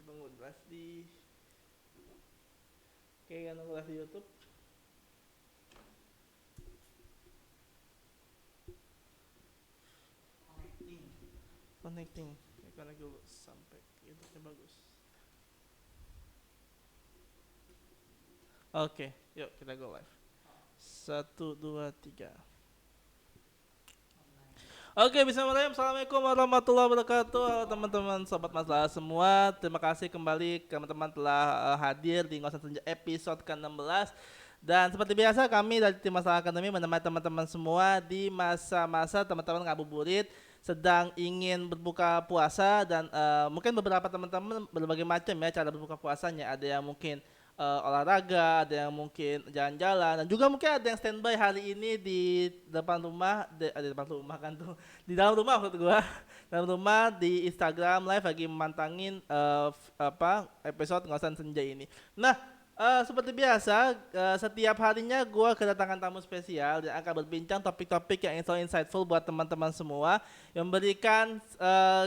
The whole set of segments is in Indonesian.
Nunggu live di kayak nunggu live di YouTube. Connecting. Ya, connect dulu sampai YouTube-nya bagus. Oke, yuk kita go live. 1, 2, 3. Oke, bismillahirrahmanirrahim. Assalamualaikum warahmatullahi wabarakatuh. Halo teman-teman, sobat masalah semua. Terima kasih kembali teman-teman telah hadir di Ngosan Senja episode ke-16. Dan seperti biasa kami dari tim Masalah Akademi menemani teman-teman semua di masa-masa teman-teman ngabuburit sedang ingin berbuka puasa dan mungkin beberapa teman-teman berbagai macam ya cara berbuka puasanya. Ada yang mungkin olahraga, ada yang mungkin jalan-jalan, dan juga mungkin ada yang standby hari ini di depan rumah, di depan rumah kan tuh, di dalam rumah maksud gua, dalam rumah di Instagram live lagi memantangin episode Ngosan Senja ini. Nah, seperti biasa, setiap harinya gua kedatangan tamu spesial yang akan berbincang topik-topik yang insightful buat teman-teman semua, yang memberikan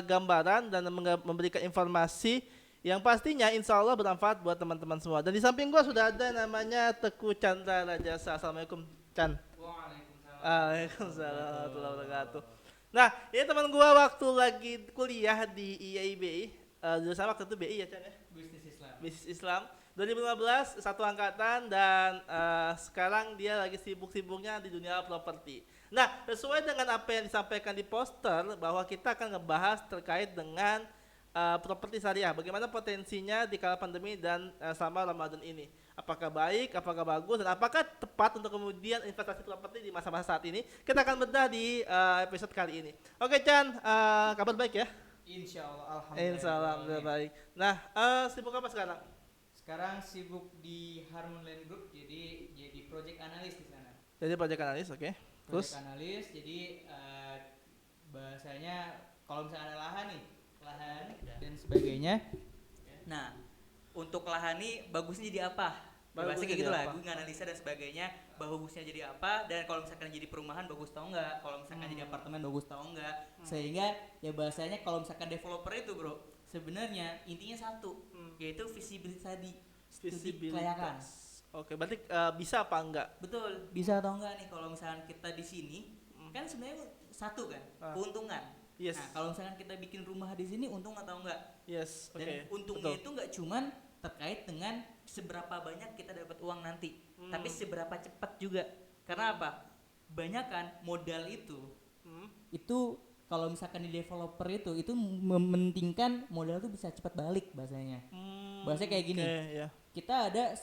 gambaran dan memberikan informasi yang pastinya insya Allah bermanfaat buat teman-teman semua. Dan di samping gua sudah ada namanya Teguh Chandra Rajasa. Assalamualaikum Chan. Waalaikumsalam. Waalaikumsalam warahmatullahi wabarakatuh. Nah, ini teman gua waktu lagi kuliah di IAIB, jurusan waktu itu BI ya Chan ya? Bisnis Islam. Bisnis Islam. 2015 satu angkatan dan sekarang dia lagi sibuk-sibuknya di dunia properti. Nah, sesuai dengan apa yang disampaikan di poster bahwa kita akan ngebahas terkait dengan properti syariah, bagaimana potensinya di kala pandemi dan selama Ramadan ini. Apakah baik, apakah bagus, dan apakah tepat untuk kemudian investasi properti di masa-masa saat ini? Kita akan bedah di episode kali ini. Oke Chan, kabar baik ya? Insya Allah, alhamdulillah. Insya Allah, alhamdulillah baik. Nah, sibuk apa sekarang? Sekarang sibuk di Harmon Land Group, jadi project analis di sana. Jadi project analis, oke. Terus? Project analis, jadi bahasanya kalau misalnya ada lahan nih, lahan dan sebagainya. Nah, untuk lahan nih bagusnya jadi apa? Bahasa kayak gitu lah, gue nganalisa dan sebagainya, bagusnya jadi apa, dan kalau misalkan jadi perumahan bagus tau enggak, kalau misalkan jadi apartemen bagus tau enggak, sehingga ya bahasanya kalau misalkan developer itu bro, sebenarnya intinya satu, yaitu visibility tadi, studi kelayakan. Oke, berarti bisa apa enggak? Betul, bisa atau enggak nih kalau misalkan kita di sini, kan sebenarnya satu kan, keuntungan. Yes. Nah, kalau misalkan kita bikin rumah di sini untung atau enggak? Yes, oke. Dan untungnya itu enggak cuman terkait dengan seberapa banyak kita dapat uang nanti, tapi seberapa cepat juga. Karena apa? Banyak kan modal itu kalau misalkan di developer itu mementingkan modal itu bisa cepat balik bahasanya. Bahasanya kayak gini. Yeah. Kita ada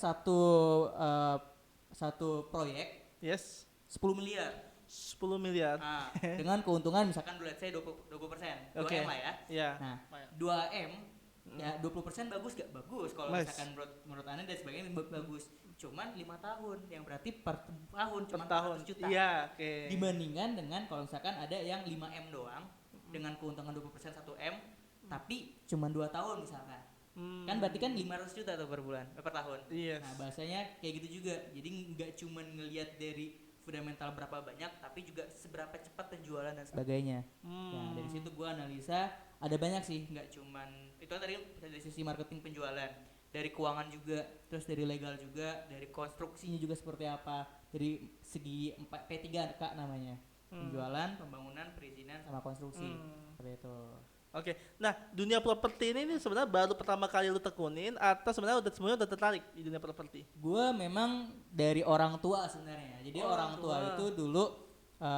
satu proyek. Yes. 10 miliar. 10 miliar. Nah, dengan keuntungan misalkan let's say 20%. 2M lah ya. Yeah. Nah, 2M ya 20% bagus gak? Bagus kalau misalkan menurut Anda dan sebagainya bagus. Cuman 5 tahun yang berarti per tahun cuma 100 juta. Iya, oke. Dibandingkan dengan kalau misalkan ada yang 5M doang dengan keuntungan 20% 1M tapi cuma 2 tahun misalkan. Kan berarti kan 500 juta tuh per bulan, per tahun. Yes. Nah, bahasanya kayak gitu juga. Jadi enggak cuma ngelihat dari fundamental berapa banyak tapi juga seberapa cepat penjualan dan sebagainya. Nah, dari situ gua analisa ada banyak sih, nggak cuman itu kan tadi dari sisi marketing penjualan, dari keuangan juga, terus dari legal juga, dari konstruksinya juga seperti apa, dari segi P3K namanya, penjualan, pembangunan, perizinan sama konstruksi, seperti itu. Oke, nah dunia properti ini sebenarnya baru pertama kali lu tekunin atau sebenarnya udah tertarik di dunia properti? Gue memang dari orang tua sebenarnya, jadi orang tua itu dulu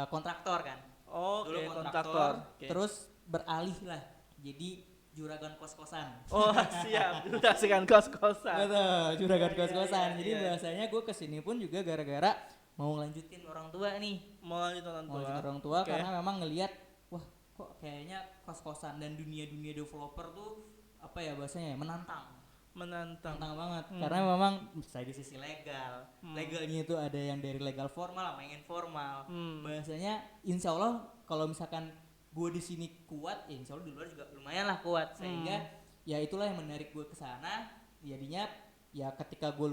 kontraktor kan. Oke, dulu kontraktor. Terus beralih lah jadi juragan kos-kosan. Oh siap, juragan kos-kosan. Betul, juragan kos-kosan. Jadi bahasanya gue kesini pun juga gara-gara mau ngelanjutin orang tua nih. Mau lanjutin orang tua karena memang ngelihat wah kok kayaknya kos-kosan dan dunia developer tuh apa ya bahasanya menantang banget karena memang saya di sisi legalnya itu ada yang dari legal formal sama yang informal. Bahasanya insya Allah kalau misalkan gue di sini kuat ya insya Allah di luar juga lumayan lah kuat sehingga ya itulah yang menarik gue ke sana. Jadinya ya ketika gue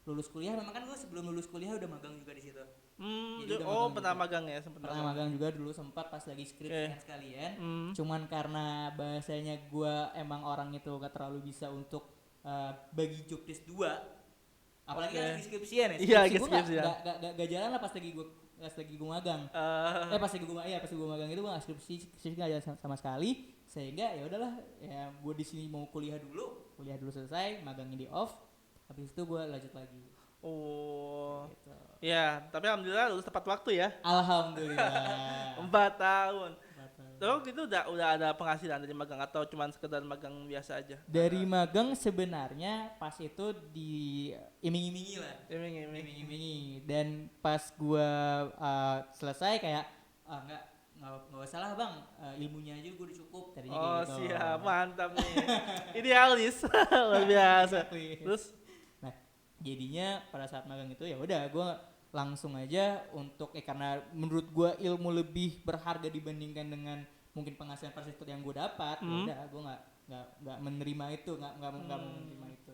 lulus kuliah memang kan gue sebelum lulus kuliah udah magang juga di situ. Jadi udah Oh, magang pernah juga. magang ya, sempat Pernah magang juga dulu sempat pas lagi skripsian Oke. sekalian. Hmm. Cuman karena bahasanya gua emang orang itu gak terlalu bisa untuk bagi job desk dua. Apalagi kan Oke. lagi skripsian ya. Iya, Skripsi gua skripsian. gak jalan lah pas lagi gua magang. Eh, Pas gua magang itu gua gak skripsi gak jalan sama sekali. Sehingga ya udahlah, ya gua di sini mau kuliah dulu selesai, magangnya di off. Habis itu gua lanjut lagi. oh. Gitu. Ya, tapi alhamdulillah lulus tepat waktu ya. Alhamdulillah. 4 tahun. Batal. Terus itu udah ada penghasilan dari magang atau cuman sekedar magang biasa aja? Dari magang sebenarnya pas itu diiming-imingi lah, Iming-iming. iming-imingi. Dan pas gua selesai kayak nggak usah lah bang, ilmunya aja gua udah cukup tadinya kayak Oh, gitu. siap, mantap nih. Idealis, luar biasa. Exactly. Terus Nah, jadinya pada saat magang itu ya udah gua langsung aja untuk karena menurut gua ilmu lebih berharga dibandingkan dengan mungkin penghasilan per sektor yang gua dapat. Ya udah gua nggak menerima itu, nggak mau menerima itu.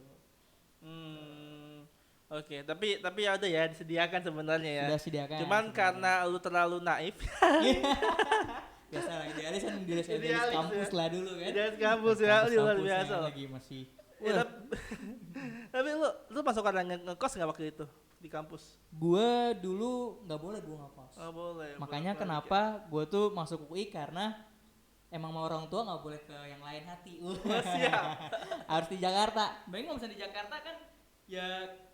Oke, tapi ya udah ya disediakan sebenarnya ya. Sudah sediakan. Cuman sebenarnya. karena lu terlalu naif. Biasa lah, idealis kan idealis Idealis kampus ya. lah dulu kan. Idealis kampus ya, Kampus luar yang biasa loh. lagi masih. Ya, tapi lu masuk karena ngekos nggak waktu itu di kampus? Gua dulu nggak boleh gua ngekos. Oh, boleh. Makanya boleh, kenapa gua tuh masuk UI karena emang sama orang tua nggak boleh ke yang lain hati. Oh, siap. Harus di Jakarta. Bayangin kalau misalnya di Jakarta kan ya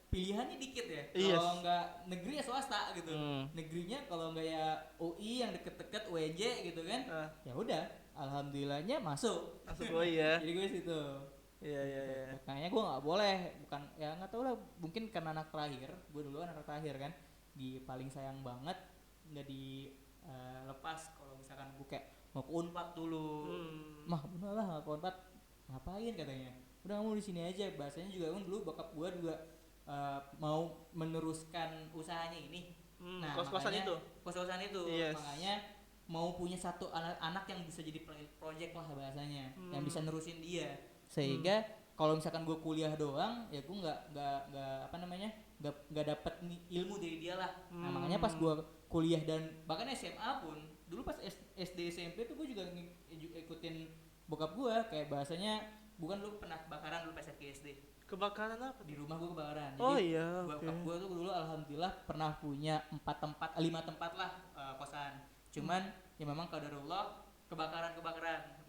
pilihannya dikit ya. Yes. Kalau nggak negeri ya swasta gitu. Hmm. Negerinya kalau nggak ya UI yang deket-deket UNJ gitu kan. Ah, Ya udah, alhamdulillahnya masuk. masuk ya. Jadi gue situ. Iya, iya. Makanya gue nggak boleh, bukan ya nggak tahu lah, mungkin karena anak terakhir, gue dulu anak terakhir kan, di paling sayang banget nggak dilepas kalau misalkan gue kayak mau ke Unpad dulu, mah udah lah nggak ke Unpad, ngapain katanya, udah kamu di sini aja, bahasanya juga kan dulu bokap gue juga mau meneruskan usahanya ini, Kos-kosan makanya- itu. kos-kosan itu, Yes. makanya mau punya satu anak yang bisa jadi project lah bahasanya, yang bisa nerusin dia, sehingga kalau misalkan gue kuliah doang ya gue nggak apa namanya nggak dapat ilmu dari dia lah. Nah makanya pas gue kuliah dan bahkan SMA pun dulu pas SD SMP tuh gue juga ikutin bokap gue kayak bahasanya bukan lu pernah kebakaran dulu pas SD Kebakaran apa? di rumah gue kebakaran. Oh Jadi iya, oke. bokap gue tuh dulu alhamdulillah pernah punya 5 tempat lah kosan. Cuman ya memang qadarullah kebakaran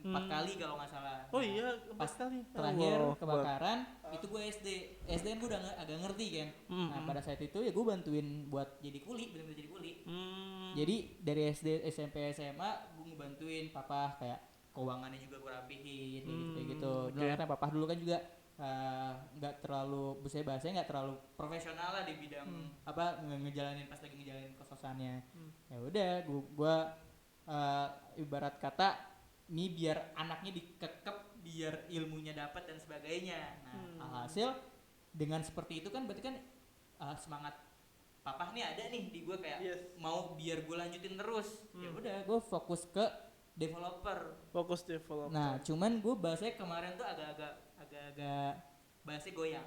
4 kali kalau nggak salah. Oh Nah, iya, pas kali. terakhir Allah kebakaran itu gue SD kan gue udah agak ngerti kan. Nah pada saat itu ya gue bantuin buat jadi kuli, benar-benar jadi kuli. Jadi dari SD SMP SMA gue ngebantuin papa kayak keuangannya juga gue rapihin kayak gitu. Dulu karena papa dulu kan juga nggak terlalu bahasanya nggak terlalu profesional lah di bidang apa ngejalanin pas lagi ngejalanin kos-kosannya. Ya udah gue ibarat kata ini biar anaknya dikekep biar ilmunya dapat dan sebagainya. Nah alhasil dengan seperti itu kan berarti kan semangat papa nih ada nih di gue kayak mau biar gue lanjutin terus. Ya udah gue fokus ke developer. Fokus developer. Nah cuman gue bahasanya kemarin tuh agak bahasanya goyang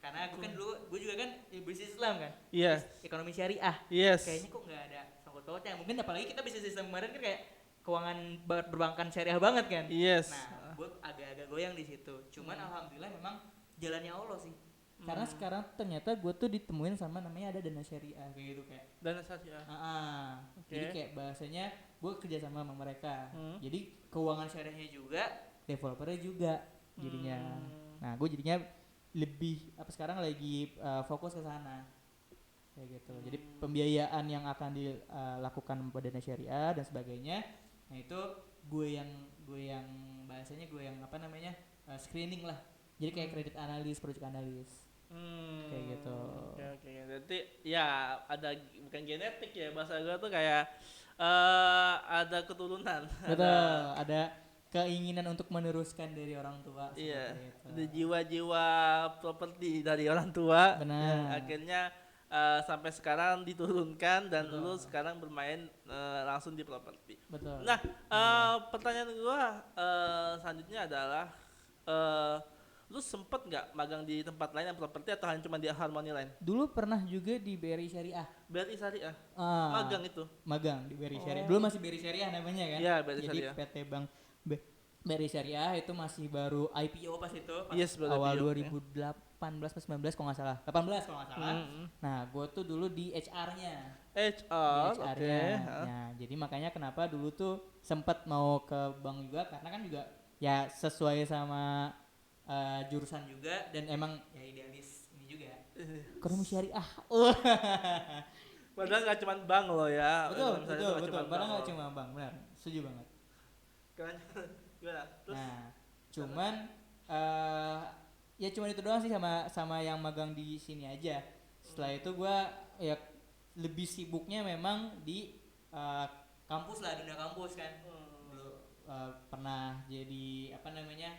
karena gue kan dulu gue juga kan bisnis Islam kan. Yes. Ekonomi syariah. Yes. Kayaknya kok nggak ada sangkut pautnya. Mungkin apalagi kita bisnis Islam kemarin kan kayak keuangan berbankan syariah banget kan. Yes. Nah, gue agak-agak goyang di situ. Cuman alhamdulillah memang jalannya Allah sih. Karena sekarang ternyata gue tuh ditemuin sama namanya ada dana syariah kayak gitu kayak. Dana syariah. Jadi kayak bahasanya gue kerja sama mereka. Jadi keuangan syariahnya juga, developernya juga jadinya. Nah, gue jadinya lebih sekarang lagi fokus ke sana. Kayak gitu. Jadi pembiayaan yang akan dilakukan pada dana syariah dan sebagainya. Nah itu gue yang bahasanya gue yang screening lah. Jadi kayak kredit analis, project analis. Kayak gitu. Oke. Berarti ya ada bukan genetik ya, bahasa gue tuh kayak ada keturunan. Betul, ada keinginan untuk meneruskan dari orang tua. Iya. Itu. Ada jiwa-jiwa properti dari orang tua. Benar. Yang akhirnya sampai sekarang diturunkan dan lu sekarang bermain langsung di properti. Betul. Nah, pertanyaan gua selanjutnya adalah Lu sempet nggak magang di tempat lain yang properti atau hanya cuma di Harmony Line? Dulu pernah juga di BRI Syariah. BRI Syariah. Ah, Magang itu. magang di BRI Syariah. Oh. Dulu masih BRI Syariah namanya kan. Iya, BRI Jadi Syariah. PT Bank BRI Syariah itu masih baru IPO pas itu, pas Yes, baru awal IPO, 2018 atau 19 kalau nggak salah. 18 kalau nggak salah. Mm-mm. Nah, gue tuh dulu di HR-nya. HR, Di oke. HR-nya. Nah, jadi makanya kenapa dulu tuh sempet mau ke bank juga karena kan juga ya sesuai sama jurusan juga dan emang ya idealis ini juga. Ekonomi syariah. Padahal nggak cuma bank lo ya. Betul, Misalnya betul, itu nggak betul. cuma Padahal bank nggak lo. cuma bank, benar. Setuju banget. Keren. Gimana? Terus Nah, cuman ya cuman itu doang sih sama yang magang di sini aja. Setelah itu gua ya lebih sibuknya memang di kampus lah, dunia kampus kan. Dulu pernah jadi apa namanya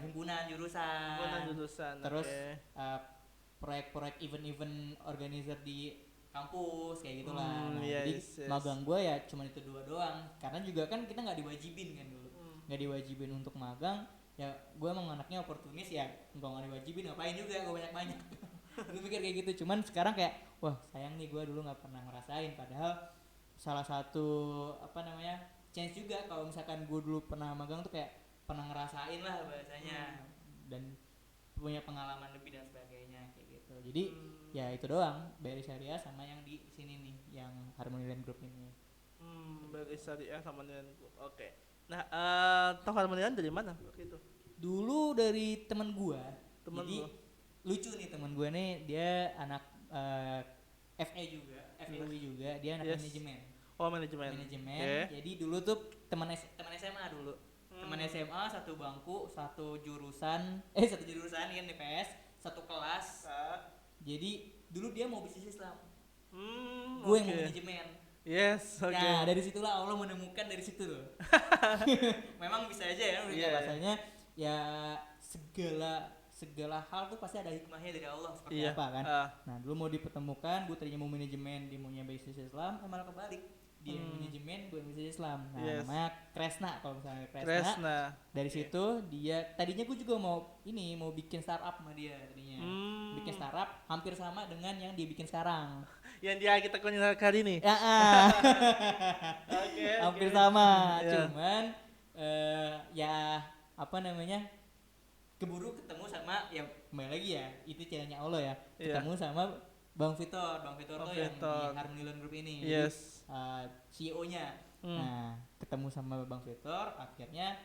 himpunan jurusan. himpunan jurusan. Terus oke. proyek-proyek event-event organizer di kampus kayak gitulah. Nah, Yes, jadi yes. magang gue ya cuma itu dua doang. Karena juga kan kita nggak diwajibin kan dulu, nggak diwajibin untuk magang. Ya gue emang anaknya oportunis ya, nggak diwajibin ngapain juga gue banyak-banyak. Gue pikir kayak gitu. Cuman sekarang kayak wah sayang nih gue dulu nggak pernah ngerasain. Padahal salah satu apa namanya chance juga kalau misalkan gue dulu pernah magang tuh kayak pernah ngerasain lah bahasanya dan punya pengalaman lebih dan sebagainya kayak gitu. Jadi ya itu doang BRI Syariah sama yang di sini nih yang Harmony Land Group ini. BRI Syariah sama dengan oke. Nah, tahu Harmony Line dari mana waktu itu? Dulu dari teman gua. Temen Jadi lu? lucu nih teman gua nih, dia anak FE juga, FEUI juga, dia anak Yes. manajemen. Oh, manajemen. Manajemen. Oke. Jadi dulu tuh teman SMA dulu. Teman SMA satu bangku, satu jurusan kan DPS, satu kelas. Jadi dulu dia mau bisnis Islam. Gue yang mau manajemen. Yes, oke. Nah dari situlah Allah menemukan dari situ loh. Memang bisa aja ya, Iya. bahasanya ya segala hal tuh pasti ada hikmahnya dari Allah seperti Iya. apa kan. Ah. Nah dulu mau dipertemukan, gue tadinya mau manajemen, dia maunya bisnis Islam, malah kebalik. Dia yang manajemen, gue yang bisnis Islam. Nah Yes. namanya Kresna kalau misalnya Kresna. Kresna. Dari situ dia tadinya gue juga mau bikin startup sama dia tadinya. Bikin startup hampir sama dengan yang dia bikin sekarang. Yang dia kita kunjungi kali ini. Ya, Oke. hampir oke. sama, Iya. cuman ya apa namanya keburu ketemu sama ya kembali lagi ya itu channelnya Allah ya, Iya. ketemu sama Bang Vitor Bang tuh yang di Vitor. Harmony Land Group ini. Yes. CEO-nya. Nah ketemu sama Bang Vitor, akhirnya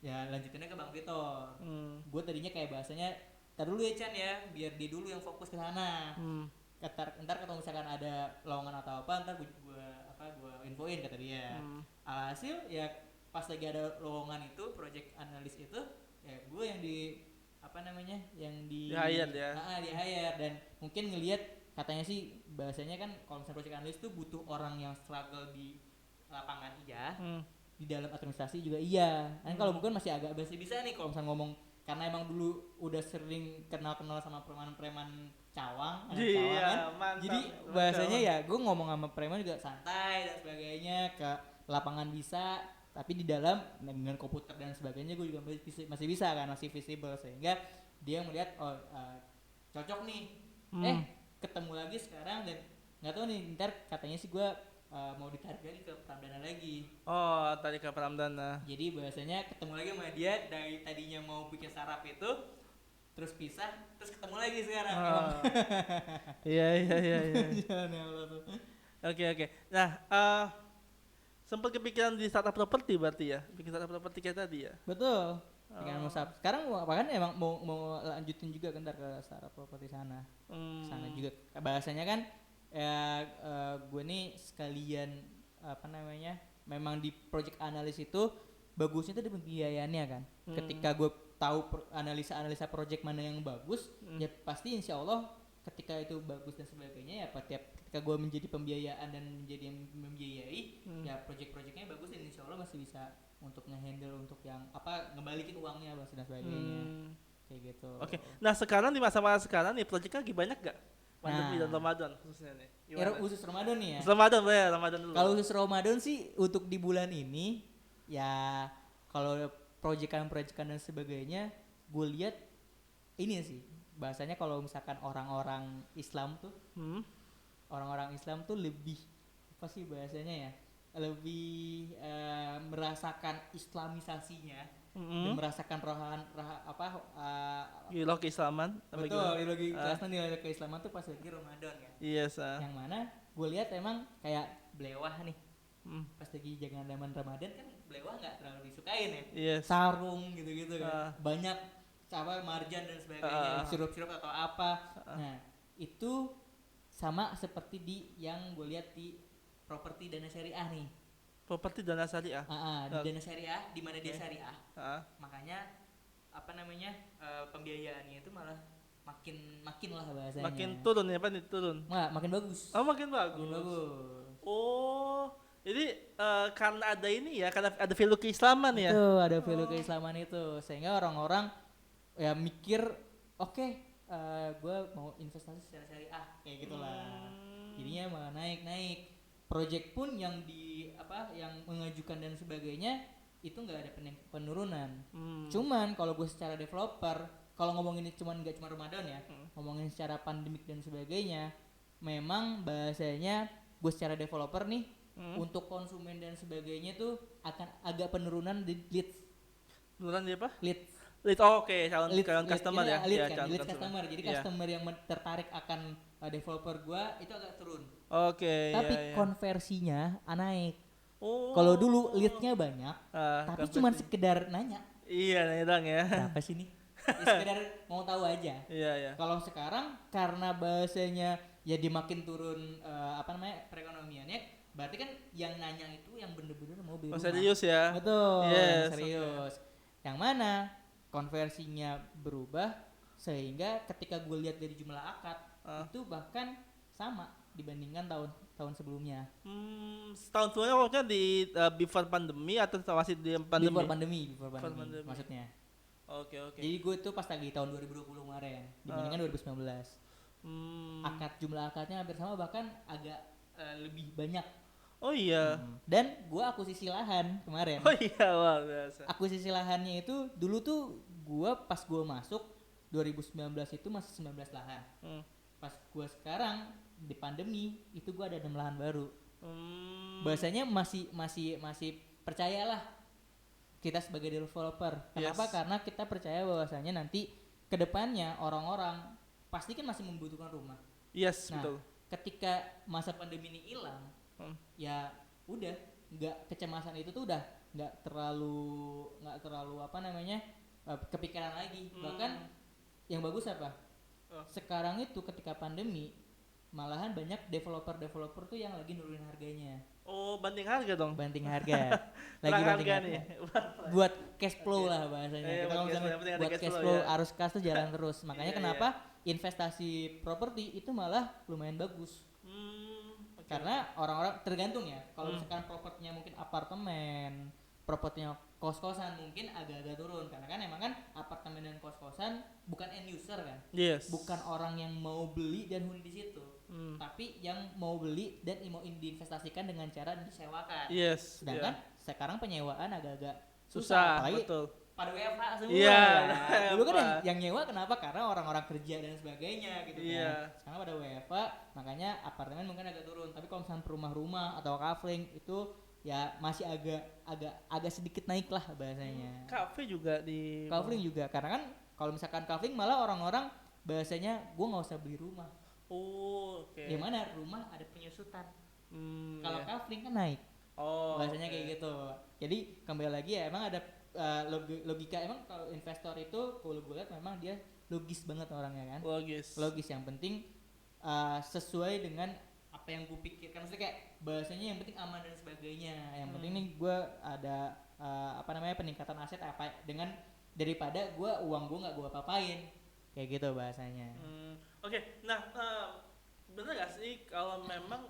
ya lanjutinnya ke Bang Vitor. Gue tadinya kayak bahasanya tar dulu ya Chan ya, biar dia dulu yang fokus ke sana. Ntar kalau misalkan ada lowongan atau apa ntar gue infoin kata dia. Alhasil ya pas lagi ada lowongan itu project analis itu ya gue yang di apa namanya yang di Di-hire ya? di hire dan mungkin ngelihat katanya sih bahasanya kan kalau misalnya project analis itu butuh orang yang struggle di lapangan iya, di dalam administrasi juga iya. Kan kalau bukan masih agak masih bisa nih kalau misalnya ngomong karena emang dulu udah sering kenal sama preman-preman cawang, anak cawang Iya, kan. mantap. Jadi Preman bahasanya cawang. ya gue ngomong sama preman juga santai dan sebagainya, ke lapangan bisa, tapi di dalam dengan komputer dan sebagainya gue juga masih bisa kan, masih visible sehingga dia melihat oh cocok nih. Ketemu lagi sekarang dan nggak tahu nih ntar katanya sih gue mau ditarik lagi ke Pramdana lagi. Oh, tadi ke Pramdana. Jadi bahasanya ketemu lagi sama dia dari tadinya mau bikin startup itu terus pisah terus ketemu lagi sekarang. Iya. Jalannya Allah tuh. Oke. Nah, sempat kepikiran di startup properti berarti ya? Bikin startup properti kayak tadi ya? Betul. Dengan Musab. Sekarang bahkan emang mau lanjutin juga kan ntar ke startup properti sana. Sana juga bahasanya kan gue nih sekalian apa namanya? Memang di project analis itu bagusnya tuh di pembiayaannya kan. Ketika gue tahu analisa project mana yang bagus, ya pasti insya Allah ketika itu bagus dan sebagainya ya ketika gue menjadi pembiayaan dan menjadi yang membiayai ya project-projectnya bagus dan insya Allah masih bisa untuk ngehandle untuk yang apa ngembalikin uangnya dan sebagainya kayak gitu. Oke. Nah sekarang di masa-masa sekarang nih proyeknya lagi banyak gak? Pandemi dan Ramadan khususnya nih. Khusus Ramadan nih ya. Ramadan dulu. Kalau khusus Ramadan sih untuk di bulan ini ya kalau proyekan dan sebagainya gue lihat ini sih bahasanya kalau misalkan orang-orang Islam tuh lebih apa sih bahasanya ya, lebih merasakan islamisasinya dan merasakan Gila keislaman. apa betul gimana? ideologi keislaman, nilai keislaman tuh pas lagi Ramadan kan. Yes. Yang mana gue lihat emang kayak blewah nih Hmm. pas lagi jangan zaman Ramadan kan blewah nggak terlalu disukain ya. Yes. Sarung gitu-gitu kan. Banyak marjan dan sebagainya, sirup-sirup atau apa. Nah, itu sama seperti di yang gue lihat di properti dana syariah nih. Properti dana syariah. Di dana syariah di mana dia syariah. Makanya pembiayaannya itu malah makin lah bahasanya. Makin turun ya, nih turun. Makin bagus. Oh, makin bagus. Makin bagus. Oh, jadi karena ada ini ya, karena ada value keislaman ya. Itu ada value keislaman itu, sehingga orang-orang ya mikir, oke, gue mau investasi secara syariah kayak gitulah. Jadinya malah naik. Project pun yang yang mengajukan dan sebagainya itu nggak ada penurunan. Cuman kalau gue secara developer, kalau ngomongin nggak cuma Ramadan ya, ngomongin secara pandemik dan sebagainya, memang bahasanya gue secara developer nih untuk konsumen dan sebagainya tuh akan agak penurunan di leads. Penurunan di apa? Leads. Oke, calon customer ya. Lead customer. Jadi customer yang tertarik akan developer gua itu agak turun. Oke. Tapi konversinya naik. Oh. Kalau dulu leadnya banyak, tapi cuma sekedar nanya. Iya, nanya dong ya. Berapa sih nih? Ya, sekedar mau tahu aja. Iya. Kalau sekarang karena bahasanya ya dimakin turun perekonomiannya, berarti kan yang nanya itu yang bener-bener mau beli rumah. Serius ya. Betul. Yes, serius. Okay. Yang mana konversinya berubah sehingga ketika gue lihat dari jumlah akad itu bahkan sama dibandingkan tahun sebelumnya. Tahun sebelumnya maksudnya di before pandemi atau masih di pandemi? Before pandemi. Maksudnya. Oke. Jadi gue itu pas lagi tahun 2020 kemarin dibandingkan 2019. Jumlah akadnya hampir sama, bahkan agak lebih banyak. Oh iya. Dan gue akuisisi lahan kemarin. Oh iya, wah biasa. Akuisisi lahannya itu dulu tuh gue pas gue masuk 2019 itu masih 19 lahan. Pas gue sekarang di pandemi itu gue ada 6 lahan baru. Bahasanya masih percayalah kita sebagai developer. Kenapa? Karena kita percaya bahwasanya nanti kedepannya orang-orang pasti kan masih membutuhkan rumah. Yes, betul. Ketika masa pandemi ini hilang, ya udah, nggak, kecemasan itu tuh udah nggak terlalu kepikiran lagi. Bahkan yang bagus apa? Sekarang itu ketika pandemi malahan banyak developer tuh yang lagi nurunin harganya. Oh, banting harga dong. Banting harga. Lagi banting harga nih. Buat cash flow lah bahasanya. Buat cash flow, arus kas tuh jalan terus. Makanya kenapa investasi properti itu malah lumayan bagus. Karena orang-orang tergantung ya. Kalau misalkan propertinya mungkin apartemen, propertinya kos-kosan mungkin agak-agak turun, karena kan emang kan apartemen dan kos-kosan bukan end user kan. Yes. Bukan orang yang mau beli dan huni di situ. Tapi yang mau beli dan mau diinvestasikan dengan cara disewakan. Yes. Sedangkan sekarang penyewaan agak-agak susah, betul. Pada WFH semua. Iya. Dulu kan yang nyewa kenapa? Karena orang-orang kerja dan sebagainya gitu kan. Sekarang pada WFH, makanya apartemen mungkin agak turun. Tapi kalau misalnya rumah-rumah atau kafling itu ya masih agak sedikit naik lah bahasanya. Kafe juga di kafling juga, karena kan kalau misalkan kafling malah orang-orang bahasanya gue nggak usah beli rumah. Oh, oke. Di mana rumah ada penyusutan. Kalau kafling kan naik. Oh, bahasanya kayak gitu. Jadi kembali lagi ya, emang ada logika. Emang kalau investor itu kalau gue lihat memang dia logis banget orangnya kan. Logis, yang penting sesuai dengan apa yang gue pikirkan. Maksudnya kayak bahasanya yang penting aman dan sebagainya. Yang penting nih gue ada peningkatan aset apa dengan daripada uang gue nggak gue apa-apain, kayak gitu bahasanya. Oke. Nah, bener gak sih kalau memang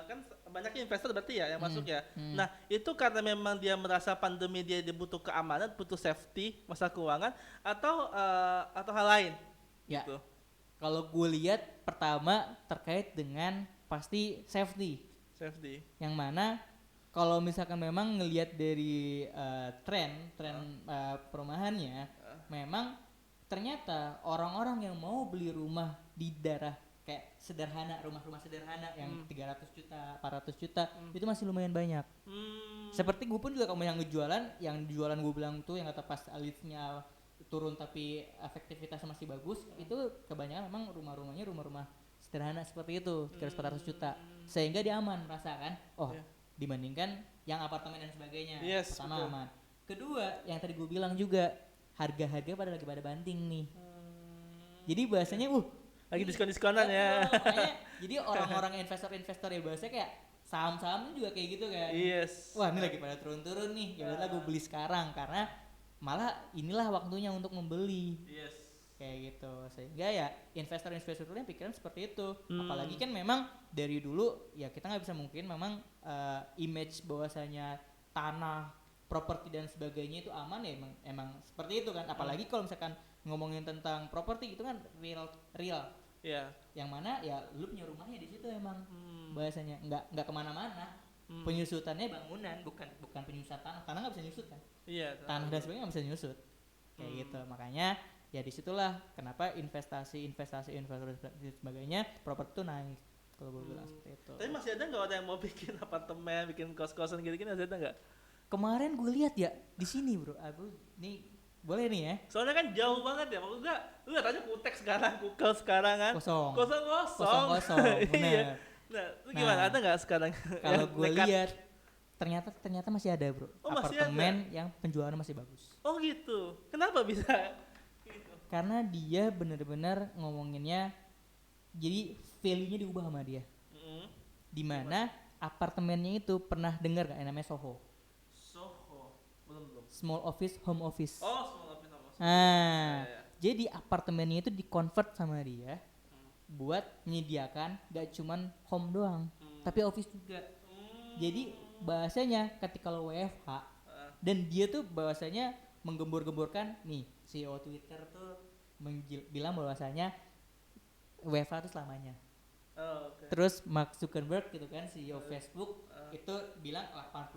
kan banyaknya investor berarti ya yang masuk ya. Nah, itu karena memang dia merasa pandemi dia butuh keamanan, butuh safety, masalah keuangan, atau hal lain? Ya. Gitu. Kalau gue lihat pertama terkait dengan pasti safety. Yang mana kalau misalkan memang ngelihat dari tren perumahannya, memang ternyata orang-orang yang mau beli rumah di daerah kayak sederhana, rumah-rumah sederhana yang 300 juta, 400 juta itu masih lumayan banyak. Seperti gue pun juga kalau yang jualan gue bilang tuh yang kata pas alifnya turun tapi efektivitasnya masih bagus, itu kebanyakan memang rumah-rumahnya rumah-rumah sederhana seperti itu, 300-400 juta. Sehingga dia aman merasa kan, dibandingkan yang apartemen dan sebagainya. Pertama betul. aman. Kedua, yang tadi gue bilang juga harga-harga lagi pada banting nih. Jadi bahasanya lagi diskon-diskonan ya. Makanya jadi orang-orang investor-investor ya bahasanya kayak saham-sahamnya juga kayak gitu kan. Wah, ini lagi pada turun-turun nih. Ya udahlah gue beli sekarang karena malah inilah waktunya untuk membeli. Kayak gitu. Sehingga ya investor-investor yang pikiran seperti itu. Apalagi kan memang dari dulu ya kita nggak bisa mungkin memang image bahwasanya tanah, properti dan sebagainya itu aman ya emang seperti itu kan. Apalagi kalau misalkan ngomongin tentang properti itu kan real. Yang mana ya lu punya rumahnya di situ emang bahasanya nggak kemana-mana. Penyusutannya bangunan bukan penyusutan tanah nggak bisa nyusut kan. Tanah dan sebagainya nggak bisa nyusut kayak gitu. Makanya ya disitulah kenapa investasi dan sebagainya properti itu naik kalau gue bilang seperti itu. Tapi masih ada nggak orang yang mau bikin apartemen, bikin kos-kosan gitu-gitu, masih ada nggak? Kemarin gue lihat ya di sini bro, aku nih boleh nih ya. Soalnya kan jauh banget ya, maksud gua lu lihat aja Kutek sekarang, Kukel sekarang kan Kosong. Iya. Bener. Nah, gimana, ada nggak sekarang? Kalau gue lihat ternyata masih ada bro, masih apartemen yang penjualannya masih bagus. Oh gitu, kenapa bisa? Gitu. Karena dia benar-benar ngomonginnya, jadi value-nya diubah sama dia. Dimana apartemennya itu pernah dengar gak yang namanya Soho? Belum. Small office, home office. Oh, small office sama. Nah, jadi apartemennya itu di-convert sama dia buat menyediakan gak cuman home doang, tapi office juga. Jadi bahasanya ketika lo WFH dan dia tuh bahasanya menggembur-gemburkan nih, CEO Twitter tuh bilang bahwasanya WFH itu selamanya. Terus Mark Zuckerberg gitu kan, CEO Facebook itu bilang 80%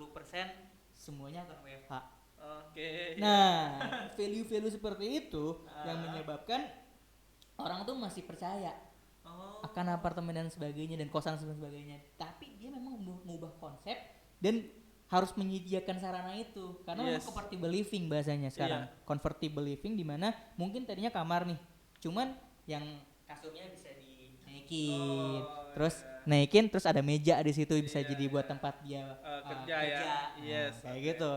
semuanya akan WFH. Nah, value-value seperti itu yang menyebabkan orang tuh masih percaya akan apartemen dan sebagainya dan kosan dan sebagainya. Tapi dia memang mengubah konsep dan harus menyediakan sarana itu karena memang comfortable living bahasanya sekarang. Comfortable living di mana mungkin tadinya kamar nih, cuman yang kasurnya bisa dinaikin, naikin terus ada meja di situ bisa jadi buat tempat dia kerja. Kayak gitu.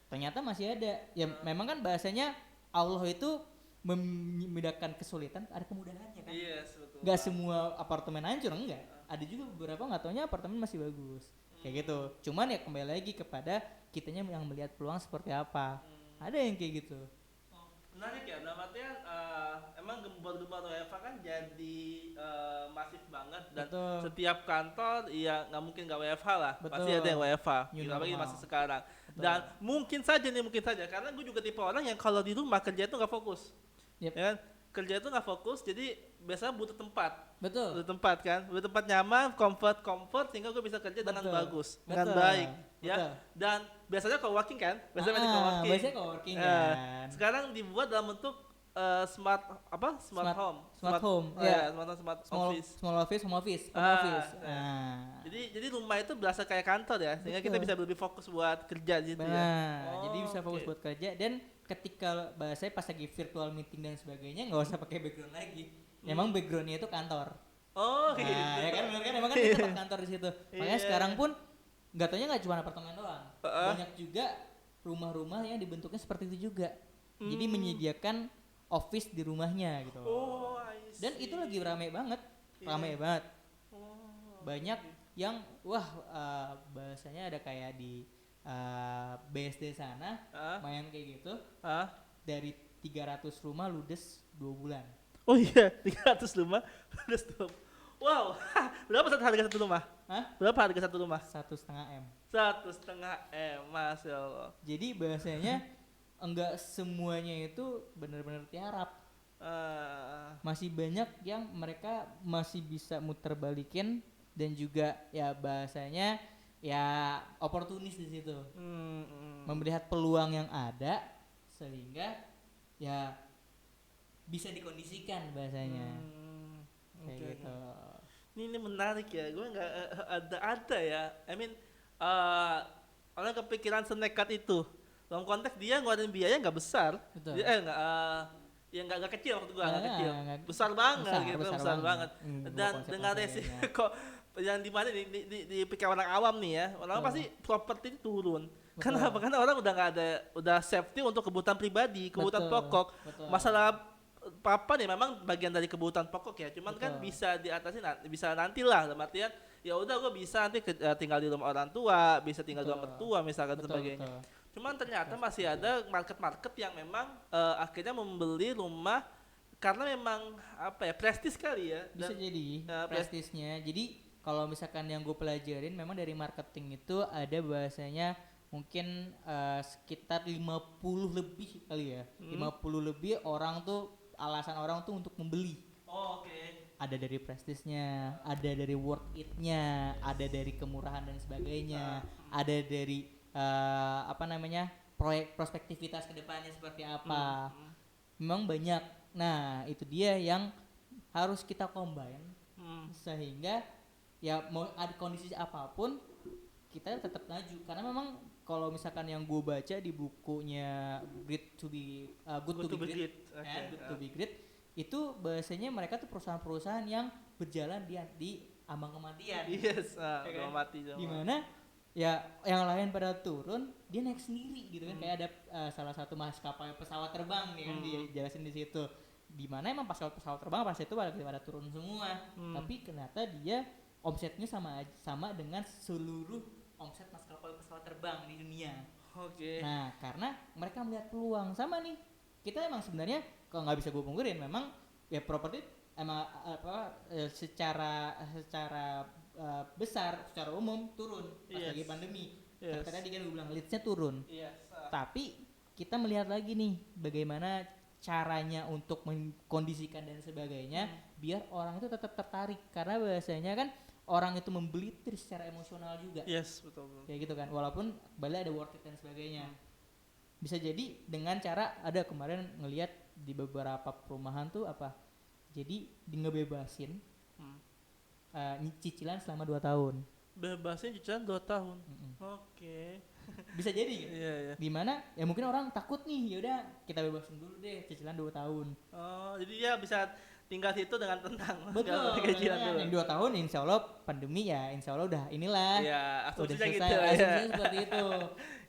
Ternyata masih ada. Ya memang kan bahasanya Allah itu membedakan kesulitan ada kemudahannya kan. Betul. Gak semua apartemen hancur, enggak. Ada juga beberapa nggak taunya apartemen masih bagus. Kayak gitu. Cuman ya kembali lagi kepada kitanya yang melihat peluang seperti apa. Ada yang kayak gitu. Menarik ya, dalam artian emang gembor-gembor WFH kan jadi masif banget dan setiap kantor ya nggak mungkin nggak WFH lah. Pasti ada yang WFH, apalagi masih sekarang. Dan mungkin saja karena gue juga tipe orang yang kalau di rumah kerja itu nggak fokus. Ya kan? Kerja itu nggak fokus, jadi biasanya butuh tempat. Butuh tempat kan, butuh tempat nyaman, comfort sehingga gue bisa kerja dengan bagus, dengan baik. Ya. Dan biasanya coworking kan, biasanya coworking kan. Sekarang dibuat dalam bentuk smart home. Smart office. Home office. Jadi rumah itu berasa kayak kantor ya, sehingga kita bisa lebih fokus buat kerja gitu ya. Jadi bisa fokus buat kerja dan ketika bahasanya pas lagi virtual meeting dan sebagainya nggak usah pakai background lagi. Emang backgroundnya itu kantor. Gitu. Ya kan benar kan, emang kan di tempat kantor di situ. Makanya sekarang pun nggak taunya nggak cuma apartemen doang, banyak juga rumah-rumah yang dibentuknya seperti itu juga. Jadi menyediakan office di rumahnya gitu. Dan itu lagi rame banget. Banyak yang bahasanya ada kayak di BSD sana main kayak gitu. Dari 300 rumah ludes 2 bulan. Oh iya, 300 rumah ludes 2 bulan. Wow, berapa harga satu rumah? Berapa harga satu rumah? 1,5 M. 1,5 M, Masya Allah. Jadi bahasanya enggak semuanya itu benar-benar tiarap. Masih banyak yang mereka masih bisa muter balikin dan juga ya bahasanya ya oportunis di situ. Melihat peluang yang ada sehingga ya bisa dikondisikan bahasanya. Kayak Oke, gitu. ini menarik ya, gue nggak ada ya. I mean, eh orang kepikiran senekat itu. Dalam konteks dia ngeluarin biaya nggak besar, Betul. dia ya nggak kecil waktu gua nggak kecil, Nggak- besar banget besar, gitu, besar besar banget. Bawa Dan konsep dengan dan sebagainya. resiko yang dimana di pikir orang awam nih ya, orang awam Betul. pasti properti itu turun. Betul. Kenapa? Karena orang udah nggak ada, udah safety untuk kebutuhan pribadi, kebutuhan Betul, pokok. betul. Masalah papan ya memang bagian dari kebutuhan pokok ya, cuman kan Betul. bisa diatasi bisa nantilah, dalam artian ya udah gue bisa nanti tinggal di rumah orang tua, bisa tinggal di rumah Betul. mertua misalkan dan Betul, sebagainya. betul. Cuman ternyata masih ada market-market yang memang akhirnya membeli rumah karena memang apa ya, prestis kali ya. Bisa jadi prestisnya. Jadi kalau misalkan yang gue pelajarin memang dari marketing itu ada bahasanya mungkin sekitar 50 lebih kali ya. 50 lebih orang tuh, alasan orang tuh untuk membeli. Oh, oke. Ada dari prestisnya, ada dari worth it-nya, ada dari kemurahan dan sebagainya, ada dari apa namanya, proyek prospektivitas kedepannya seperti apa. Memang banyak. Nah itu dia yang harus kita combine sehingga ya mau ada kondisi apapun kita tetap maju, karena memang kalau misalkan yang gue baca di bukunya Great to be Good to be Great, Good to be Great, itu bahasanya mereka tuh perusahaan-perusahaan yang berjalan di ambang kematian. Yes, Ya kan? udah mati. Dimana ya yang lain pada turun, dia naik sendiri gitu kan. Kayak ada salah satu maskapai pesawat terbang nih kan, dijelasin di situ. Dimana emang pesawat terbang pas itu pada turun semua, tapi ternyata dia omsetnya sama dengan seluruh omset maskapai pesawat terbang di dunia. Oke. Nah karena mereka melihat peluang sama nih. Kita emang sebenarnya kalau nggak bisa gue pungkirin, memang ya properti emang secara besar, secara umum turun pas lagi pandemi. Yes. Tadi kan gue bilang leadsnya turun. Yes. Tapi kita melihat lagi nih bagaimana caranya untuk mengkondisikan dan sebagainya biar orang itu tetap tertarik, karena bahasanya kan orang itu membeli itu secara emosional juga. Yes, betul. Kayak gitu kan, walaupun balik ada worth it dan sebagainya. Bisa jadi dengan cara, ada kemarin ngelihat di beberapa perumahan tuh apa, jadi di ngebebasin cicilan selama 2 tahun. Bebasin cicilan 2 tahun. Oke. Bisa jadi kan? Iya. Dimana ya mungkin orang takut nih, yaudah kita bebasin dulu deh cicilan 2 tahun. Oh, jadi dia bisa tinggal situ dengan tenang. Betul. Yang 2 tahun insya Allah pandemi ya, insya Allah udah inilah. Iya, udah asumsinya selesai, gitu. asumsinya seperti itu.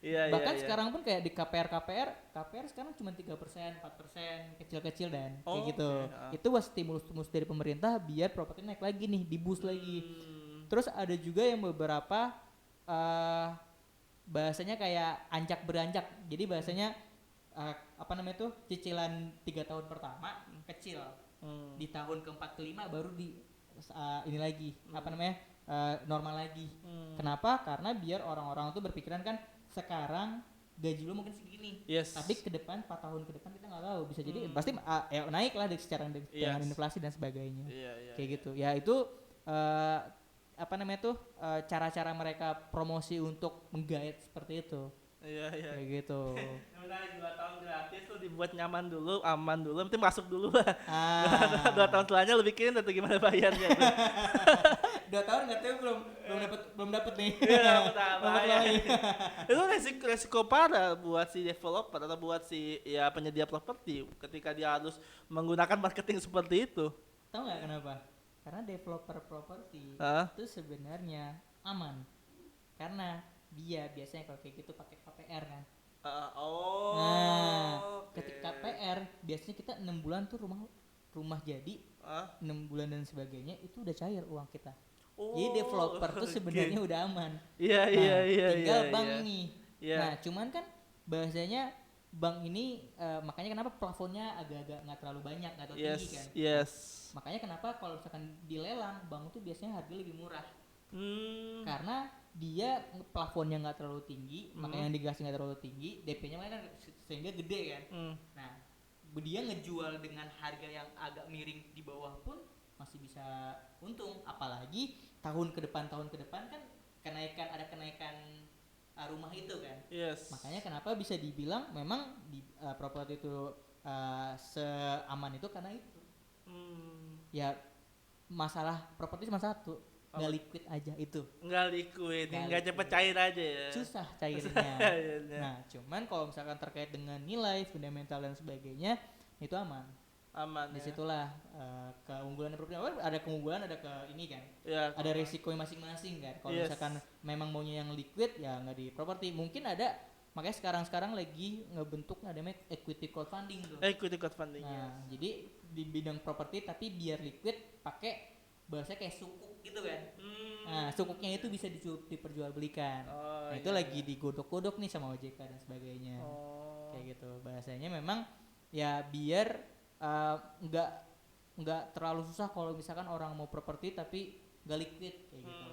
Iya, Bahkan iya. sekarang pun kayak di KPR sekarang cuma 3%, 4%, kecil-kecil dan kayak gitu. Okay. Itu was stimulus dari pemerintah biar properti naik lagi nih, di boost lagi. Terus ada juga yang beberapa bahasanya kayak anjak beranjak. Jadi bahasanya apa namanya tuh, cicilan 3 tahun pertama kecil. Di tahun keempat kelima baru di ini lagi apa namanya, normal lagi. Kenapa? Karena biar orang-orang tuh berpikiran kan sekarang gaji lu mungkin segini, tapi ke depan 4 tahun ke depan kita nggak tahu, bisa jadi pasti ya naik lah secara dengan inflasi dan sebagainya. Kayak gitu ya. Itu apa namanya tuh cara-cara mereka promosi untuk menggait seperti itu. Iya. Kayak gitu. Menarik, 2 tahun gratis tuh dibuat nyaman dulu, aman dulu, penting masuk dulu. 2 tahun setelahnya lu bikin atau gimana bayarnya tuh. 2 tahun nggak tahu, belum dapet nih. Iya, bahaya. Itu resiko parah buat si developer atau buat si ya penyedia properti ketika dia harus menggunakan marketing seperti itu. Tahu nggak kenapa? Karena developer properti itu sebenarnya aman, karena dia biasanya kalau kayak gitu pakai KPR kan. Ketika KPR biasanya kita 6 bulan tuh rumah jadi 6 bulan dan sebagainya itu udah cair uang kita. Jadi developer tuh sebenarnya udah aman. Iya. Tinggal bank nih. Nah cuman kan bahasanya bank ini makanya kenapa plafonnya agak-agak nggak terlalu banyak, nggak terlalu tinggi kan. Makanya kenapa kalau misalkan dilelang bank tuh biasanya harga lebih murah. Karena dia plafonnya nggak terlalu tinggi, makanya yang digasih nggak terlalu tinggi, DP-nya kan sehingga gede kan. Nah dia ngejual dengan harga yang agak miring di bawah pun masih bisa untung, apalagi tahun ke depan kan ada kenaikan rumah itu kan. Makanya kenapa bisa dibilang memang di properti itu seaman itu karena itu. Hmm. Ya masalah properti cuma satu, nggak liquid aja itu. Nggak liquid, Nggak nggak cepet cair aja ya. Susah cairnya. Cairnya. Nah, cuman kalau misalkan terkait dengan nilai, fundamental dan sebagainya itu aman. Aman ya. Disitulah keunggulan properti. Ada keunggulan, ada ke ini kan. Ya, Ada resikonya masing-masing kan. Kalau Yes. misalkan memang maunya yang liquid ya nggak di properti. Mungkin ada, makanya sekarang lagi ngebentuk namanya equity crowdfunding tuh. equity crowdfunding. Nah, jadi di bidang properti tapi biar liquid pakai bahasanya kayak sukuk gitu kan. Nah, sukuknya itu bisa diperjualbelikan. Oh, Nah, itu iya, lagi digodok-godok nih sama OJK dan sebagainya. Oh. Kayak gitu. Bahasanya memang ya biar nggak terlalu susah kalau misalkan orang mau properti tapi nggak liquid kayak gitu.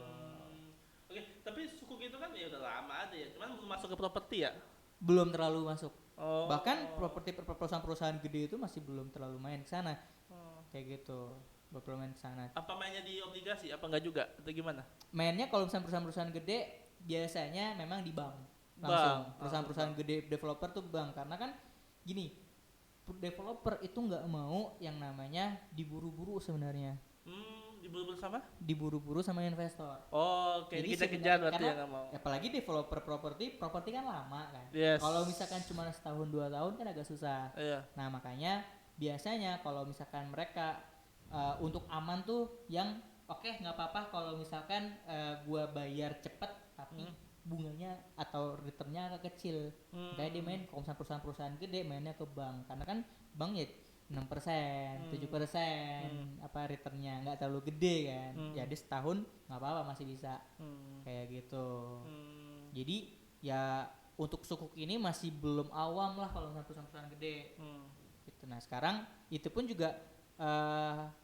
Oke, tapi sukuk itu kan ya udah lama ada ya, cuman belum masuk ke properti ya. Belum terlalu masuk. Oh. Bahkan properti perusahaan-perusahaan gede itu masih belum terlalu main ke sana. Oh. Kayak gitu. Belum main ke sana. Apa mainnya di obligasi? Apa enggak juga? Atau gimana? Mainnya kalau misalnya perusahaan-perusahaan gede biasanya memang di bank Bank. langsung. Perusahaan-perusahaan gede developer tuh bank, karena kan gini, developer itu nggak mau yang namanya diburu-buru sebenarnya. Diburu-buru sama? Diburu-buru sama investor. Oh, kayak Jadi dikejar-kejar sebenarnya berarti ya karena nggak mau. apalagi developer properti kan lama kan. Yes. Kalau misalkan cuma setahun 2 tahun kan agak susah. Iya. Nah, makanya biasanya kalau misalkan mereka untuk aman tuh yang oke nggak apa-apa kalau misalkan gua bayar cepet tapi bunganya atau returnnya agak kecil. Kayak dia main kalau misalkan perusahaan-perusahaan gede mainnya ke bank, karena kan bank ya 6%, 7% apa returnnya nggak terlalu gede kan. Jadi setahun nggak apa-apa masih bisa. Kayak gitu. Jadi ya untuk sukuk ini masih belum awam lah kalau misalkan perusahaan-perusahaan gede. Gitu. Nah, sekarang itu pun juga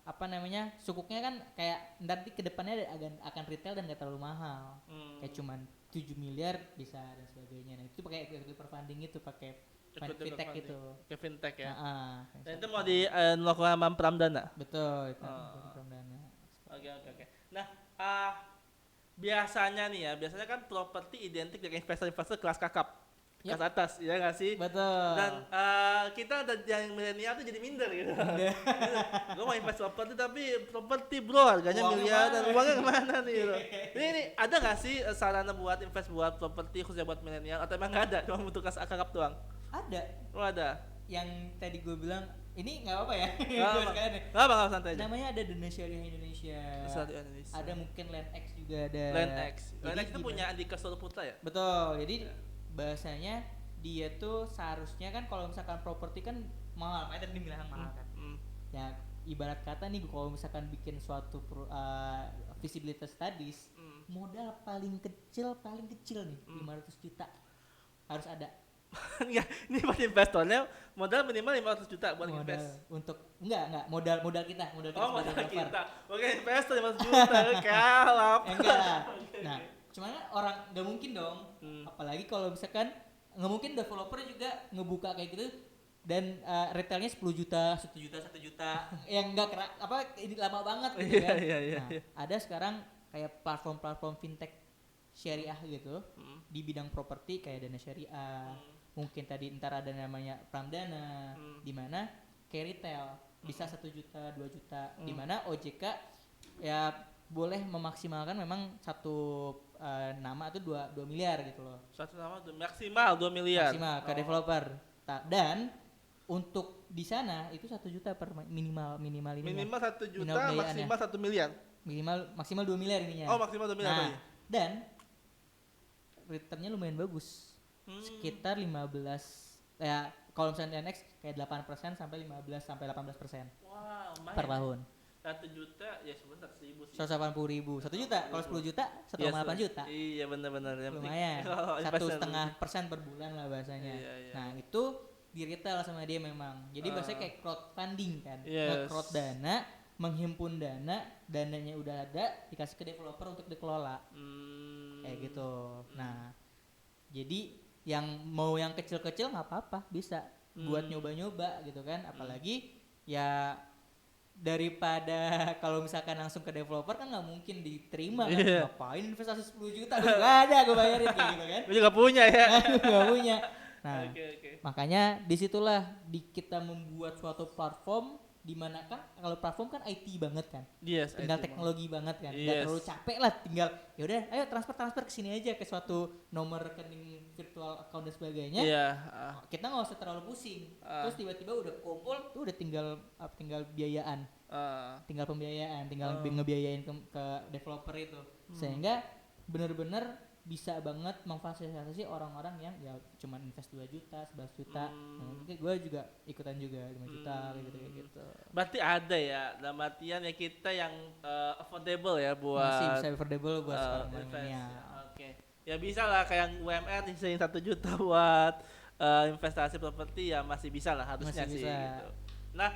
apa namanya, sukuknya kan kayak nanti kedepannya akan retail dan gak terlalu mahal. Kayak cuman 7 miliar bisa dan sebagainya. Nah, itu pakai equity crowdfunding itu, pakai fintech itu. Kayak fintech ya. Dan Dan itu mau di melakukan sama Pramdana. betul itu Oh. Pramdana. Oke. Nah, biasanya kan properti identik dengan investor-investor kelas kakap. Yap. Kelas atas, ya nggak sih? Betul. Dan kita yang milenial tuh jadi minder gitu. Gue mau invest properti tapi properti bro harganya Uangnya miliaran, mana? uangnya kemana nih? Gitu. Ini ada nggak sih sarana buat invest buat properti khususnya buat milenial atau emang nggak ada, cuma untuk kelas kakap doang? Ada Oh ada. yang tadi gue bilang ini nggak apa-apa ya. Nggak Gua apa. sekalian deh. Nggak apa santai aja. Namanya ada Dana Syariah Indonesia. Syariah Indonesia. Ada mungkin LandX juga ada. LandX. Jadi LandX itu gimana? punya Andika Soloputra ya? Betul. Jadi bahasanya dia tuh seharusnya kan kalau misalkan properti kan mahal, kayak tadi bilang mahal kan. Ya ibarat kata nih kalau misalkan bikin suatu feasibility studies, modal paling kecil nih 500 juta harus ada. Enggak, ini buat investornya modal minimal 500 juta buat Modal invest. untuk enggak modal kita Oh, sebagai modal developer. kita. Oke, investor 500 juta, kalap. Enggak lah. Nah, cuman kan orang nggak mungkin dong. Apalagi kalau misalkan nggak mungkin developer juga ngebuka kayak gitu dan retailnya 10 juta, 1 juta, 1 juta. Yang enggak ini lama banget gitu kan. Iya. Nah, ada sekarang kayak platform-platform fintech syariah gitu di bidang properti kayak Dana Syariah. Mungkin tadi ntar ada namanya Pramdana, di mana kayak retail bisa 1 juta, 2 juta, di mana OJK ya boleh memaksimalkan memang satu nama itu 2 miliar gitu loh. Satu nama maksimal 2 miliar. Maksimal ke developer. Dan untuk di sana itu 1 juta per minimal ininya. Minimal 1 juta, Minimal biayaannya. maksimal 1 miliar. Maksimal 2 miliar ininya. Oh, maksimal 2 miliar Nah, tadi. dan returnnya lumayan bagus. Sekitar 15 ya kalau misalnya NX kayak 8% sampai 15 sampai 18% Wow, per tahun. 1 juta ya sebentar 1.000 sih. 180.000. 1 juta. Kalau 10 juta 1,8 juta. Iya benar-benar. Lumayan. 1,5% per bulan lah bahasanya. Iya. Nah, itu di retail sama dia memang. Jadi bahasanya kayak crowdfunding kan. Yes. Nge-crowd dana, menghimpun dana, dananya udah ada, dikasih ke developer untuk dikelola. Kayak gitu. Nah, jadi yang mau yang kecil-kecil nggak apa-apa, bisa buat nyoba-nyoba gitu kan. Apalagi ya daripada kalau misalkan langsung ke developer kan nggak mungkin diterima kan. Ngapain investasi 10 juta? Gak ada gue bayarin kayak gitu kan. Gue juga punya ya. Gak punya. Nah, Oke. makanya disitulah kita membuat suatu platform di mana kan kalau platform kan IT banget kan, Yes, tinggal IT teknologi banget kan, nggak Yes. terlalu capek lah, tinggal ya udah ayo transfer ke sini aja ke suatu nomor rekening virtual account dan sebagainya. Iya. Kita nggak usah terlalu pusing, Ah. terus tiba-tiba udah kumpul tuh udah tinggal biayaan, tinggal pembiayaan, tinggal ngebiayain ke developer itu, sehingga bener-bener bisa banget memfasilitasi orang-orang yang ya cuma invest 2 juta, 11 juta. Nah, mungkin gue juga ikutan juga 5 juta kayak gitu. Berarti ada ya, dalam artian ya kita yang affordable ya buat Masih bisa affordable buat sekarang invest. ini ya. Oke. Ya bisa lah kayak UMR nyisihin 1 juta buat investasi properti ya masih bisa lah harusnya Masih sih bisa. gitu. Nah,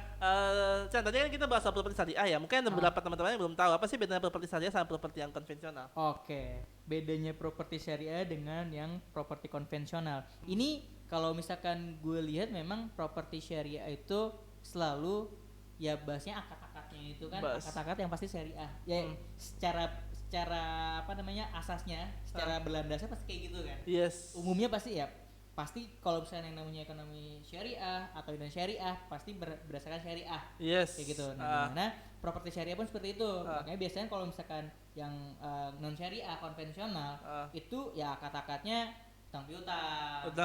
Chan, tadi kan kita bahas soal properti syariah ya. Mungkin ada beberapa teman-teman yang belum tahu apa sih bedanya properti syariah sama properti yang konvensional. Oke, bedanya properti syariah dengan yang properti konvensional. Ini kalau misalkan gue lihat memang properti syariah itu selalu ya bahasnya akad-akadnya itu kan akad-akad yang pasti syariah. Ya secara apa namanya asasnya, secara berlandasnya pasti kayak gitu kan. Yes. Umumnya pasti kalau misalnya yang namanya ekonomi syariah atau dan syariah pasti berdasarkan syariah. Yes. Kayak gitu. Nah, dimana properti syariah pun seperti itu. Makanya biasanya kalau misalkan yang non syariah konvensional itu ya akad-akadnya utang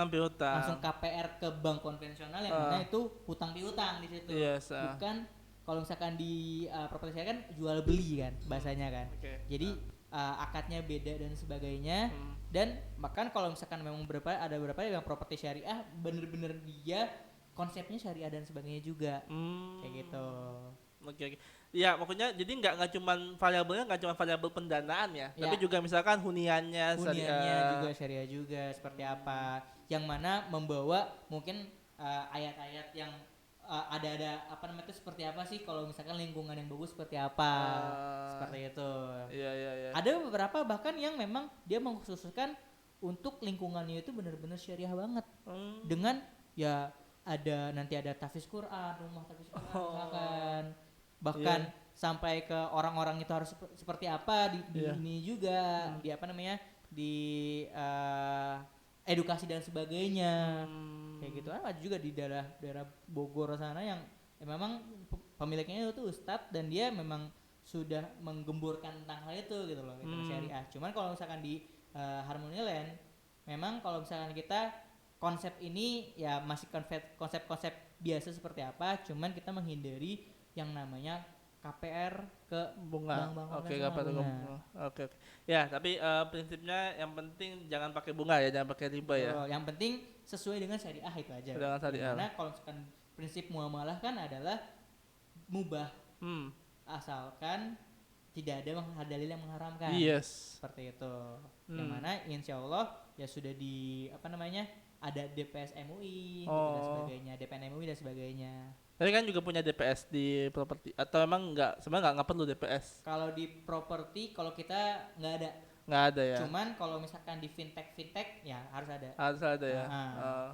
piutang. Langsung KPR ke bank konvensional yang mana itu hutang piutang di situ. Yes. Bukan kalau misalkan di properti syariah kan jual beli kan bahasanya kan. Jadi akadnya beda dan sebagainya. Dan bahkan kalau misalkan memang ada beberapa yang properti syariah bener-bener dia konsepnya syariah dan sebagainya juga. Kayak gitu. Oke. Ya pokoknya jadi nggak cuman variabelnya nggak cuma variabel pendanaan ya, tapi juga misalkan huniannya juga syariah juga seperti apa, yang mana membawa mungkin ayat-ayat yang ada apa namanya itu seperti apa sih kalau misalkan lingkungan yang bagus seperti apa, seperti itu. Iya. Ada beberapa bahkan yang memang dia mengkhususkan untuk lingkungannya itu benar-benar syariah banget, dengan ya nanti ada tahfiz Quran, rumah tahfiz Quran misalkan. Bahkan sampai ke orang-orang itu harus seperti apa di ini juga di apa namanya di edukasi dan sebagainya. Kayak gitu. Ada juga di daerah Bogor sana yang memang pemiliknya itu ustadz dan dia memang sudah menggemburkan tentang hal itu gitu loh, itu syariah. Cuman kalau misalkan di Harmony Land memang kalau misalkan kita konsep ini ya masih konsep-konsep biasa seperti apa, cuman kita menghindari yang namanya KPR ke bunga. Oke. Ya, tapi prinsipnya yang penting jangan pakai bunga ya, jangan pakai riba ya. Yang penting sesuai dengan syariah itu aja. Dengan syariah. Karena kalau misalkan prinsip muamalah kan adalah mubah. Asalkan tidak ada dalil yang mengharamkan. Yes. Seperti itu. Yang mana insya Allah ya sudah di apa namanya ada DPS MUI gitu dan sebagainya, DPN MUI dan sebagainya. Tapi kan juga punya DPS di properti atau emang sebenarnya nggak perlu DPS? Kalau di properti kalau kita nggak ada. Nggak ada ya. Cuman kalau misalkan di fintech ya harus ada. Harus ada ya.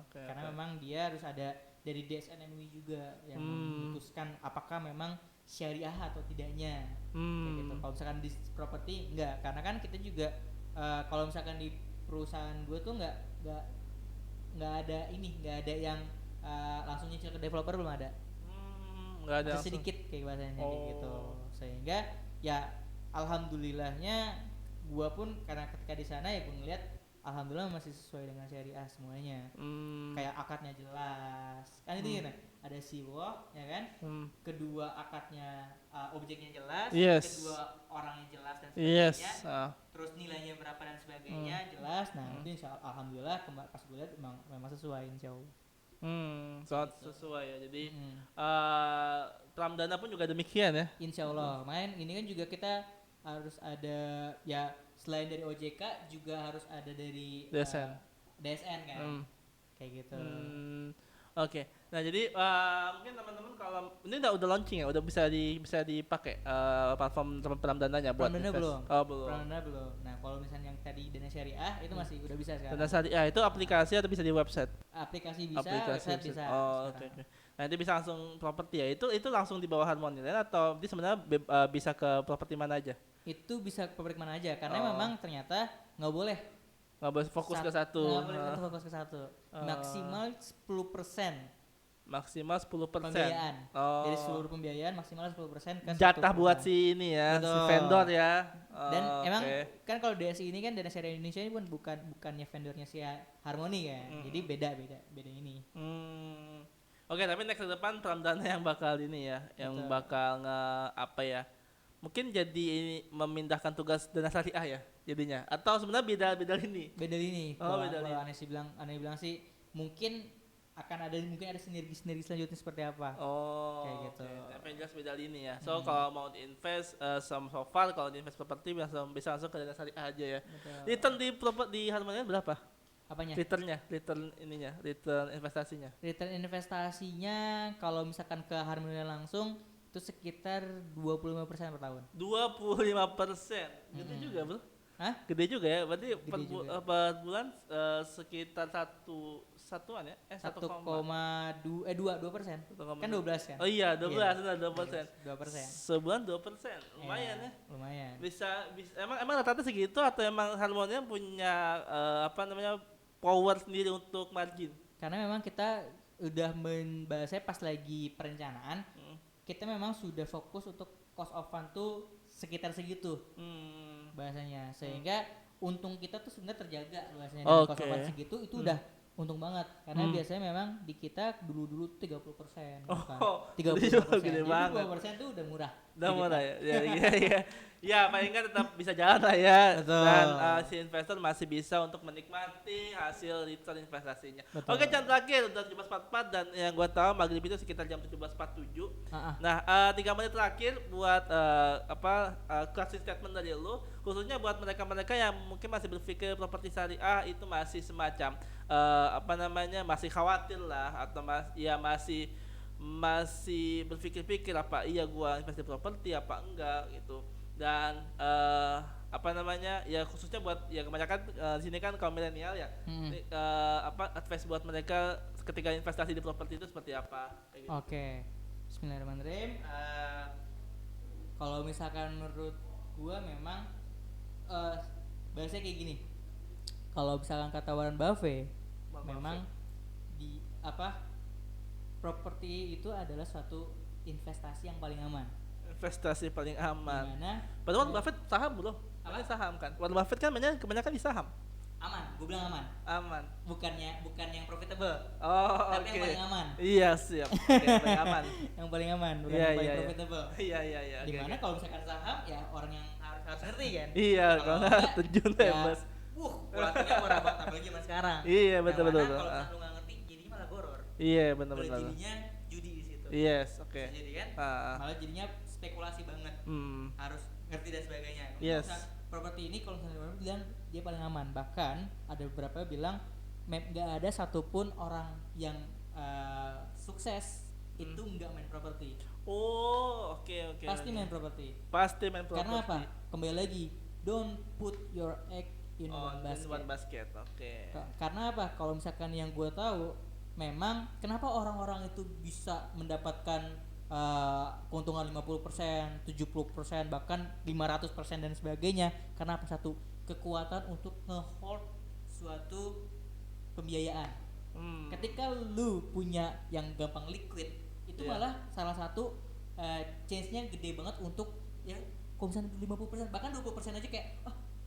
Karena memang dia harus ada dari DSN MUI juga yang memutuskan apakah memang syariah atau tidaknya. Kayak gitu. Kalau misalkan di properti enggak, karena kan kita juga kalau misalkan di perusahaan gue tuh nggak ada yang langsung nyicil ke developer, belum ada. Nggak ada sedikit kayak bahasanya kayak gitu, sehingga ya alhamdulillahnya gua pun karena ketika di sana ya gua ngeliat alhamdulillah masih sesuai dengan syariah semuanya. Kayak akadnya jelas kan itu ya, ada siwah ya kan, kedua akadnya objeknya jelas, kedua orangnya jelas dan sebagainya, terus nilainya berapa dan sebagainya jelas. Nah itu alhamdulillah pas gue lihat memang sesuai insyaallah. Sangat sesuai ya. Jadi Pramdana pun juga demikian ya. Insya Allah. Ini kan juga kita harus ada ya selain dari OJK juga harus ada dari DSN kan. Kayak gitu. Oke. Nah jadi mungkin teman-teman kalau ini udah launching ya, udah bisa dipakai platform Pramdananya buat Pramdana invest. belum. Belum. Pramdana belum. Nah kalau misalnya yang tadi Dana Syariah itu masih udah bisa sekarang. Dana Syariah itu aplikasi atau bisa di website? Aplikasi bisa, website bisa. Oke. Nah itu bisa langsung properti ya. Itu langsung di bawah Harmony Land atau dia sebenarnya bisa ke properti mana aja? Itu bisa ke properti mana aja karena memang ternyata nggak boleh Nggak boleh fokus ke satu. Nggak boleh satu fokus ke satu. Maksimal 10% Maksimal 10%. pembiayaan. Oh. Dari seluruh pembiayaan maksimal 10% ke Jatah satu buat perusahaan. si ini ya, si Betul. vendor ya. Dan Oh, emang oke. kan kalau DSI ini kan Dana Syariah Indonesia ini pun bukannya vendornya si Harmoni kan. Jadi beda ini. Oke, tapi next ke depan Pramdana yang bakal ini ya, yang Betul. bakal apa ya? Mungkin jadi ini memindahkan tugas dana syariah ya jadinya. Atau sebenarnya beda ini. Beda ini. Oh, Kalau beda ini. Aneh bilang sih mungkin akan ada sinergi selanjutnya seperti apa. Oh, Kayak gitu. Tapi yang jelas beda ini ya. So kalau mau diinvest so far kalau diinvest properti bisa langsung ke dana syariah aja ya. Betul. Return di Harmonian berapa? Apanya? Return investasinya. Return investasinya kalau misalkan ke Harmoni langsung itu sekitar 25% per tahun. 25%. Gede juga, Bro. Hah? Gede juga ya. Berarti Gede juga. per bulan sekitar satuan ya? 2%. Kan 12 kan? Oh iya, 12, Iya. 2%. 2%. Sebulan 2%. Lumayan Iya, ya. Lumayan. Bisa emang rata-rata segitu atau emang Harmonium punya power sendiri untuk margin? Karena memang kita udah membahasnya pas lagi perencanaan, kita memang sudah fokus untuk cost of fund tuh sekitar segitu bahasanya, sehingga untung kita tuh sebenarnya terjaga bahasanya dengan cost of fund segitu itu udah untung banget karena biasanya memang di kita dulu 30%, Oh, 30%. gede Jadi banget. 20% tuh udah murah. Udah Di murah kita. ya. Iya. Ya, paling kan tetap bisa jalan lah ya. Betul. Dan si investor masih bisa untuk menikmati hasil return investasinya. Betul. Oke, jam terakhir udah 17.44 dan yang gua tahu maghrib itu sekitar jam 17.47. Nah, 3 menit terakhir buat closing statement dari lu, khususnya buat mereka-mereka yang mungkin masih berpikir properti syariah itu masih semacam masih khawatir lah atau masih berpikir-pikir apa iya gua investasi properti apa enggak gitu. Dan ya khususnya buat ya kebanyakan di sini kan kaum milenial ya. Advice buat mereka ketika investasi di properti itu seperti apa kayak gitu. Oke. Bismillahirrahmanirrahim. Kalau misalkan menurut gua memang bahasanya kayak gini. Kalau misalkan kata Warren Buffett, memang di properti itu adalah suatu investasi yang paling aman. Investasi paling aman. Dimana? Padahal Warren Buffett saham bro. Apa? Saham kan. Warren Buffett kan kebanyakan di saham. Aman, gue bilang aman. Aman. Bukan yang profitable. Oh, tapi oke. yang paling aman. Iya, siap. Oke, paling aman. Yang paling aman, bukan Iya, yang paling iya, profitable. Iya. Dimana kalau misalkan saham ya orang yang harus ngerti kan. Iya, kalau nggak terjun ya, bebas. Volatilnya murah banget apalagi zaman sekarang. Iya, betul. Kalau misalkan lu nggak ngerti jadinya malah goror. Iya, benar. Jadinya judi di situ. Yes, oke. Bisa jadi kan? Malah jadinya spekulasi banget. Harus ngerti dan sebagainya. Yes. Properti ini kalau misalnya orang bilang dia paling aman, bahkan ada beberapa bilang nggak ada satupun orang yang sukses itu nggak main properti. Oh, oke. Pasti main properti. Karena apa? Kembali lagi, don't put your egg in one basket. Oke. Karena apa? Kalau misalkan yang gue tahu, memang kenapa orang-orang itu bisa mendapatkan keuntungan 50%, 70%, bahkan 500% dan sebagainya. Karena apa? Satu, kekuatan untuk nge-hold suatu pembiayaan. Ketika lu punya yang gampang liquid, itu malah salah satu chance-nya gede banget untuk ya kalau misalnya 50%, bahkan 20% aja kayak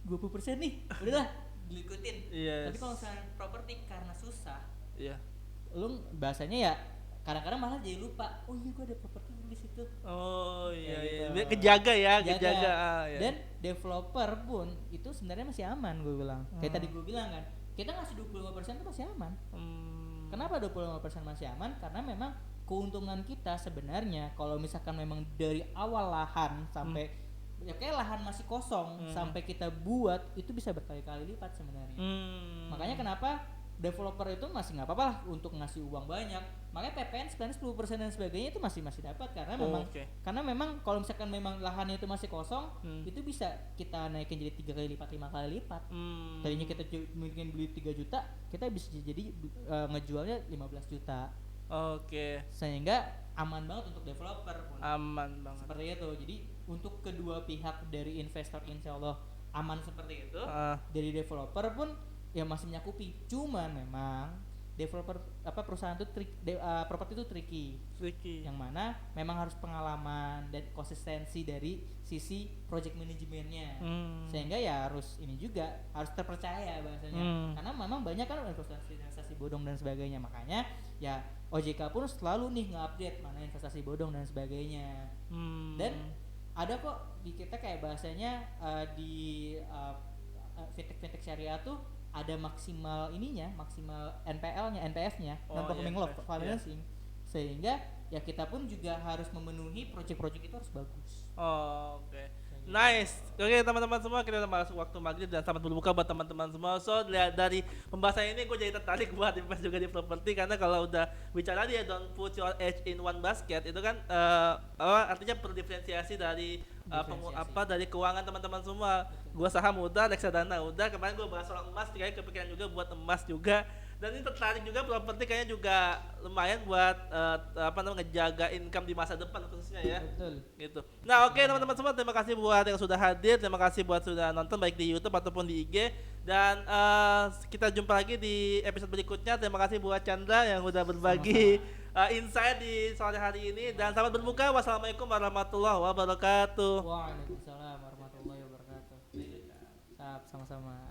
20% nih, udahlah dilikutin. Tapi kalau misalnya properti karena susah, lu bahasanya ya kadang-kadang malah jadi lupa. Oh iya, gue ada properti di situ. Oh iya. Gitu. Kejaga. Ya. Dan developer pun itu sebenarnya masih aman, gue bilang. Kayak tadi gue bilang kan, kita ngasih 25% itu masih aman. Kenapa 25% masih aman? Karena memang keuntungan kita sebenarnya kalau misalkan memang dari awal lahan sampai ya kayak lahan masih kosong sampai kita buat itu bisa berkali-kali lipat sebenarnya. Makanya kenapa developer itu masih nggak apa-apa lah untuk ngasih uang banyak. Makanya PPN sebenarnya 10% dan sebagainya itu masih dapat karena memang kalau misalkan memang lahannya itu masih kosong itu bisa kita naikin jadi 3 kali lipat, 5 kali lipat. Tadinya kita mungkin beli 3 juta, kita bisa jadi ngejualnya 15 juta. Oke. Sehingga aman banget untuk developer pun. Aman banget. Seperti itu. Jadi untuk kedua pihak dari investor insya Allah aman seperti itu. Dari developer pun ya masih menyakupi. Cuman memang developer perusahaan itu properti itu tricky. Yang mana memang harus pengalaman dan konsistensi dari sisi project manajemennya. Sehingga ya harus ini juga harus terpercaya bahasanya. Karena memang banyak kan investasi bodong dan sebagainya. Makanya ya OJK pun selalu nih nge-update mana investasi bodong dan sebagainya. Dan ada kok di kita kayak bahasanya di fintech syariah tuh ada maksimal NPL-nya, NPF-nya, non-performing loan financing. Sehingga ya kita pun juga harus memenuhi project-project itu harus bagus. Oke. Nice. Oke teman-teman semua, kita udah masuk waktu maghrib dan selamat berbuka buat teman-teman semua. So lihat dari pembahasan ini gue jadi tertarik buat invest juga di properti, karena kalau udah bicara dia don't put your egg in one basket itu kan artinya perlu diferensiasi dari dari keuangan teman-teman semua. Gue saham udah, reksadana udah, kemarin gue bahas soal emas, kayaknya kepikiran juga buat emas juga. Dan ini tertarik juga properti, kayaknya juga lumayan buat ngejaga income di masa depan khususnya ya. Betul. Gitu. Nah, oke teman-teman semua, terima kasih buat yang sudah hadir, terima kasih buat sudah nonton baik di YouTube ataupun di IG, dan kita jumpa lagi di episode berikutnya. Terima kasih buat Chandra yang udah berbagi insight di sore hari ini, dan selamat berbuka. Wassalamualaikum warahmatullahi wabarakatuh. Waalaikumsalam warahmatullahi wabarakatuh. Sama-sama.